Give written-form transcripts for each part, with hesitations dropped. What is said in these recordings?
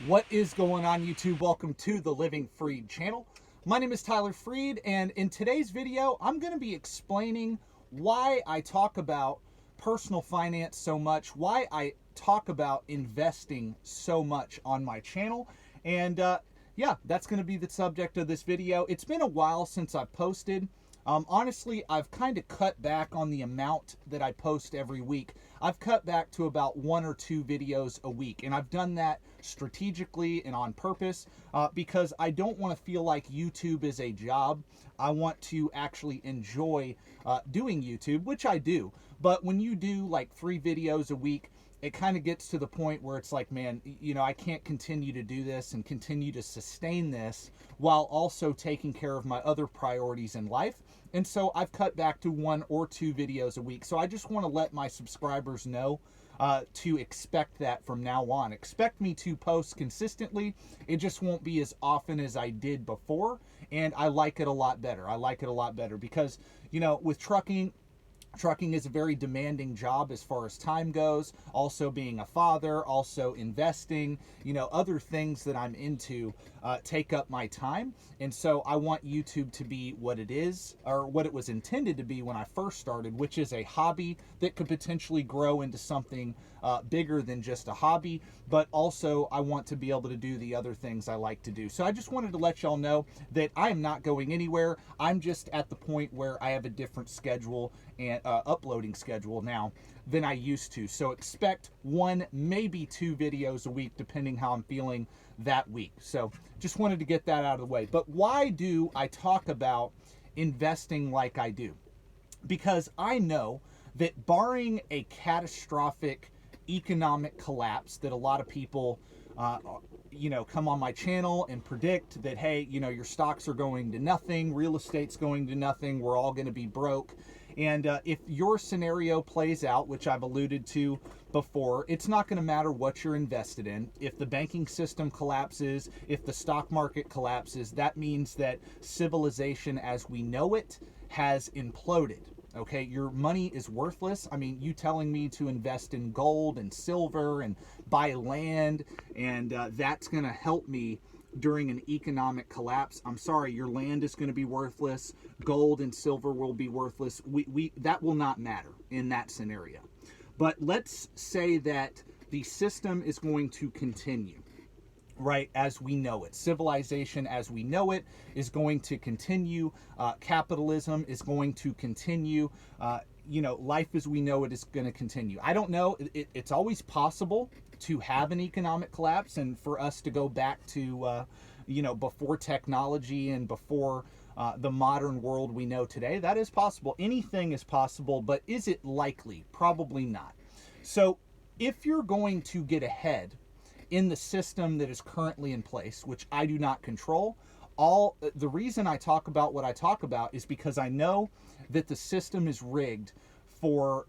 What is going on, YouTube? Welcome to the Living Freed channel. My name is Tyler Freed, and in today's video, I'm going to be explaining why I talk about personal finance so much, why I talk about investing so much on my channel, and yeah, that's going to be the subject of this video. It's been a while since I've posted. Honestly, I've kind of cut back on the amount that I post every week. I've cut back to about 1 or 2 videos a week, and I've done that strategically and on purpose because I don't want to feel like YouTube is a job. I want to actually enjoy doing YouTube, which I do. But when you do like 3 videos a week, it kind of gets to the point where it's like, man, you know, I can't continue to do this and continue to sustain this while also taking care of my other priorities in life. And so I've cut back to 1 or 2 videos a week. So I just want to let my subscribers know to expect that from now on. Expect me to post consistently. It just won't be as often as I did before. And I like it a lot better. I like it a lot better because, you know, with trucking is a very demanding job as far as time goes. Also being a father, also investing, you know, other things that I'm into take up my time. And so I want YouTube to be what it is, or what it was intended to be when I first started, which is a hobby that could potentially grow into something bigger than just a hobby. But also I want to be able to do the other things I like to do. So I just wanted to let y'all know that I am not going anywhere. I'm just at the point where I have a different schedule and uploading schedule now than I used to. So expect 1, maybe 2 videos a week, depending how I'm feeling that week. So just wanted to get that out of the way. But why do I talk about investing like I do? Because I know that barring a catastrophic economic collapse that a lot of people you know, come on my channel and predict that, hey, you know, your stocks are going to nothing, real estate's going to nothing, we're all going to be broke. And if your scenario plays out, which I've alluded to before, it's not going to matter what you're invested in. If the banking system collapses, if the stock market collapses, that means that civilization as we know it has imploded. Okay, your money is worthless. I mean, you telling me to invest in gold and silver and buy land, and that's going to help me during an economic collapse. I'm sorry, your land is going to be worthless. Gold and silver will be worthless. That will not matter in that scenario. But let's say that the system is going to continue, right, as we know it. Civilization as we know it is going to continue. Capitalism is going to continue. You know, life as we know it is going to continue. I don't know. It's always possible to have an economic collapse and for us to go back to, you know, before technology and before the modern world we know today. That is possible. Anything is possible, but is it likely? Probably not. So if you're going to get ahead in the system that is currently in place, which I do not control, the reason I talk about what I talk about is because I know that the system is rigged for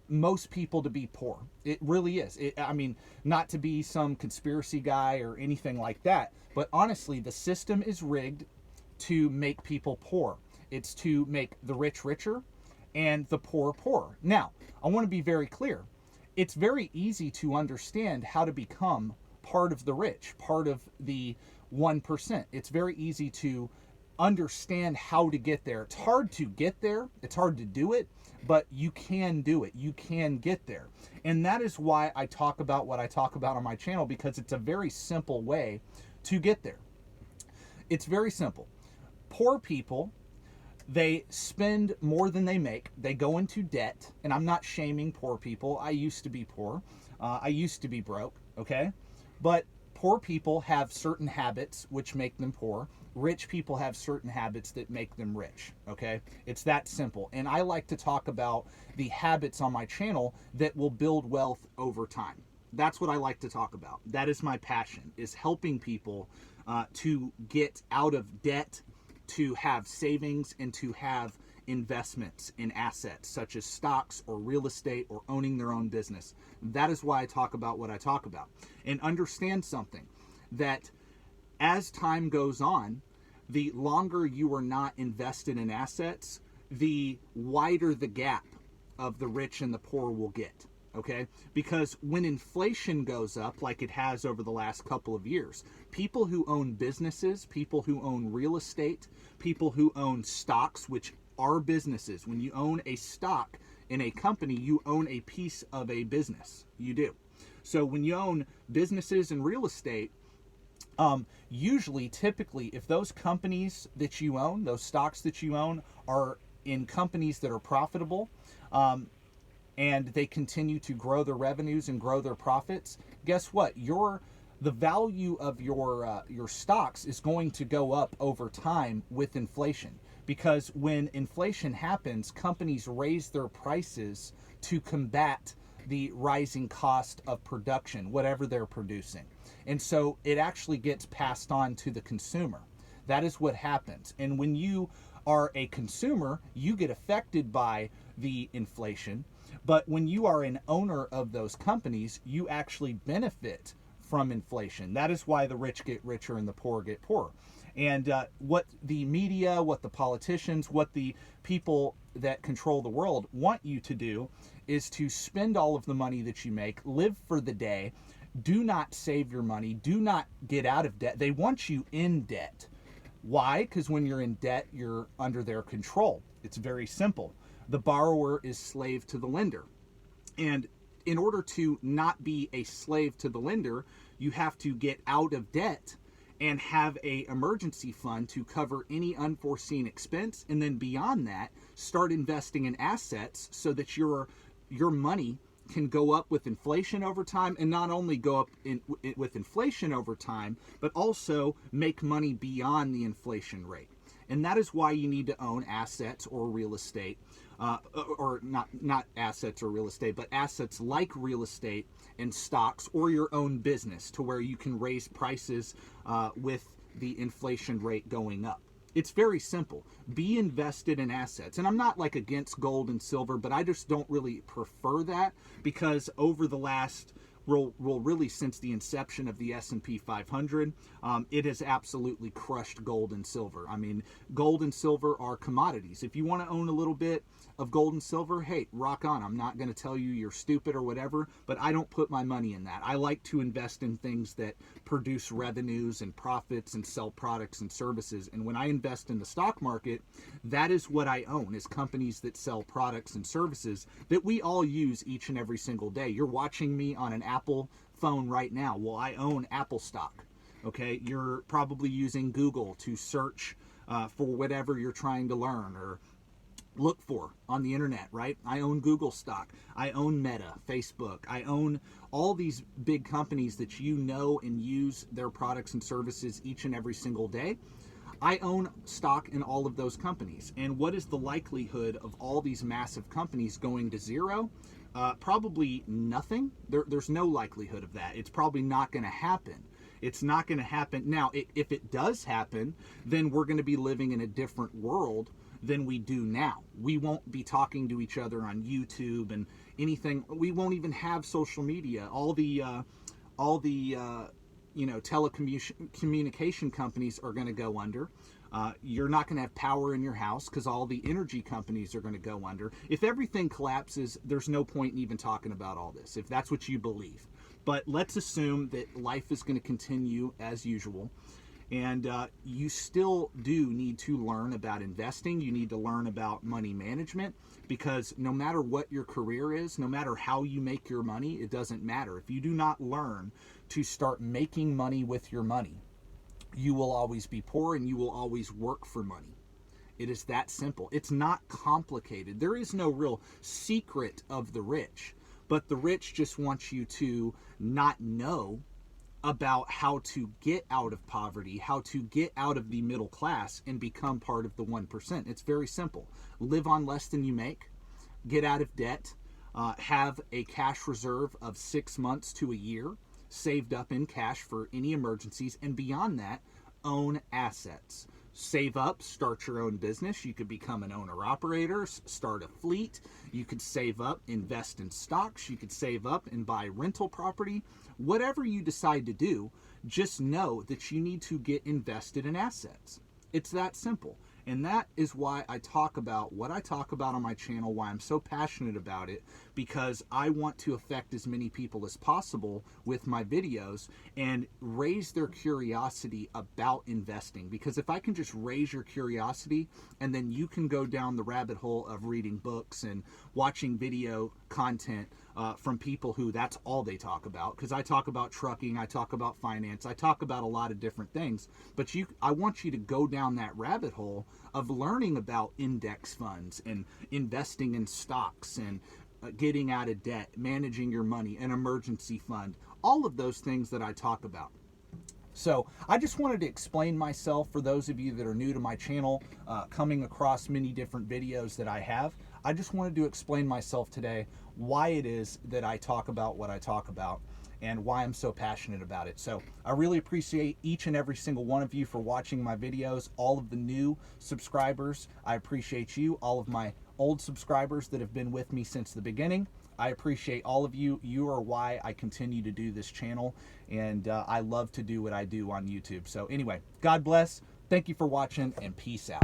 most people to be poor. It really is. I mean, not to be some conspiracy guy or anything like that, but honestly, the system is rigged to make people poor. It's to make the rich richer and the poor poorer. Now, I want to be very clear. It's very easy to understand how to become part of the rich, part of the 1%. It's very easy to understand how to get there. It's hard to get there. It's hard to do it, but you can do it. You can get there. And that is why I talk about what I talk about on my channel, because it's a very simple way to get there. It's very simple. Poor people, they spend more than they make. They go into debt. And I'm not shaming poor people. I used to be poor. I used to be broke. Okay. But poor people have certain habits which make them poor. Rich people have certain habits that make them rich. Okay. It's that simple. And I like to talk about the habits on my channel that will build wealth over time. That's what I like to talk about. That is my passion, is helping people to get out of debt, to have savings, and to have investments in assets such as stocks or real estate or owning their own business. That is why I talk about what I talk about. And understand something, that as time goes on, the longer you are not invested in assets, the wider the gap of the rich and the poor will get. okay? Because when inflation goes up, like it has over the last couple of years, people who own businesses, people who own real estate, people who own stocks, which are businesses. When you own a stock in a company, you own a piece of a business. You do. So when you own businesses and real estate, usually, typically, if those companies that you own, those stocks that you own, are in companies that are profitable, and they continue to grow their revenues and grow their profits, guess what? The value of your stocks is going to go up over time with inflation. Because when inflation happens, companies raise their prices to combat the rising cost of production, whatever they're producing. And so it actually gets passed on to the consumer. That is what happens. And when you are a consumer, you get affected by the inflation. But when you are an owner of those companies, you actually benefit from inflation. That is why the rich get richer and the poor get poorer. And what the media, what the politicians, what the people that control the world want you to do is to spend all of the money that you make, live for the day, do not save your money, do not get out of debt. They want you in debt. Why? Because when you're in debt, you're under their control. It's very simple. The borrower is slave to the lender. And in order to not be a slave to the lender, you have to get out of debt and have a emergency fund to cover any unforeseen expense. And then beyond that, start investing in assets so that your money can go up with inflation over time, and not only go up with inflation over time, but also make money beyond the inflation rate. And that is why you need to own assets or real estate, or not assets or real estate, but assets like real estate and stocks, or your own business, to where you can raise prices with the inflation rate going up. It's very simple. Be invested in assets. And I'm not like against gold and silver, but I just don't really prefer that, because over the last, really since the inception of the S&P 500, it has absolutely crushed gold and silver. I mean, gold and silver are commodities. If you want to own a little bit of gold and silver, hey, rock on. I'm not going to tell you you're stupid or whatever, but I don't put my money in that. I like to invest in things that produce revenues and profits and sell products and services. And when I invest in the stock market, that is what I own, is companies that sell products and services that we all use each and every single day. You're watching me on an Apple phone right now. Well, I own Apple stock. Okay, you're probably using Google to search for whatever you're trying to learn or look for on the internet, right? I own Google stock. I own Meta, Facebook. I own all these big companies that you know and use their products and services each and every single day. I own stock in all of those companies. And what is the likelihood of all these massive companies going to zero? Probably nothing. There's no likelihood of that. It's probably not going to happen. It's not going to happen. Now, if it does happen, then we're going to be living in a different world than we do now. We won't be talking to each other on YouTube and anything. We won't even have social media. All the telecommunication companies are going to go under. You're not going to have power in your house because all the energy companies are going to go under. If everything collapses, there's no point in even talking about all this, if that's what you believe. But let's assume that life is going to continue as usual. And you still do need to learn about investing. You need to learn about money management, because no matter what your career is, no matter how you make your money, it doesn't matter. If you do not learn to start making money with your money, you will always be poor and you will always work for money. It is that simple. It's not complicated. There is no real secret of the rich, but the rich just want you to not know about how to get out of poverty, how to get out of the middle class and become part of the 1%. It's very simple. Live on less than you make, get out of debt, have a cash reserve of 6 months to a year saved up in cash for any emergencies, and beyond that, own assets. Save up, start your own business. You could become an owner-operator, start a fleet. You could save up, invest in stocks. You could save up and buy rental property. Whatever you decide to do, just know that you need to get invested in assets. It's that simple. And that is why I talk about what I talk about on my channel, why I'm so passionate about it, because I want to affect as many people as possible with my videos and raise their curiosity about investing. Because if I can just raise your curiosity, and then you can go down the rabbit hole of reading books and watching video content from people who that's all they talk about, because I talk about trucking, I talk about finance, I talk about a lot of different things, but I want you to go down that rabbit hole of learning about index funds and investing in stocks and getting out of debt, managing your money, an emergency fund, all of those things that I talk about. So I just wanted to explain myself for those of you that are new to my channel, coming across many different videos that I have. I just wanted to explain myself today, why it is that I talk about what I talk about and why I'm so passionate about it. So I really appreciate each and every single one of you for watching my videos. All of the new subscribers, I appreciate you. All of my old subscribers that have been with me since the beginning, I appreciate all of you. You are why I continue to do this channel, and I love to do what I do on YouTube. So anyway, God bless. Thank you for watching, and peace out.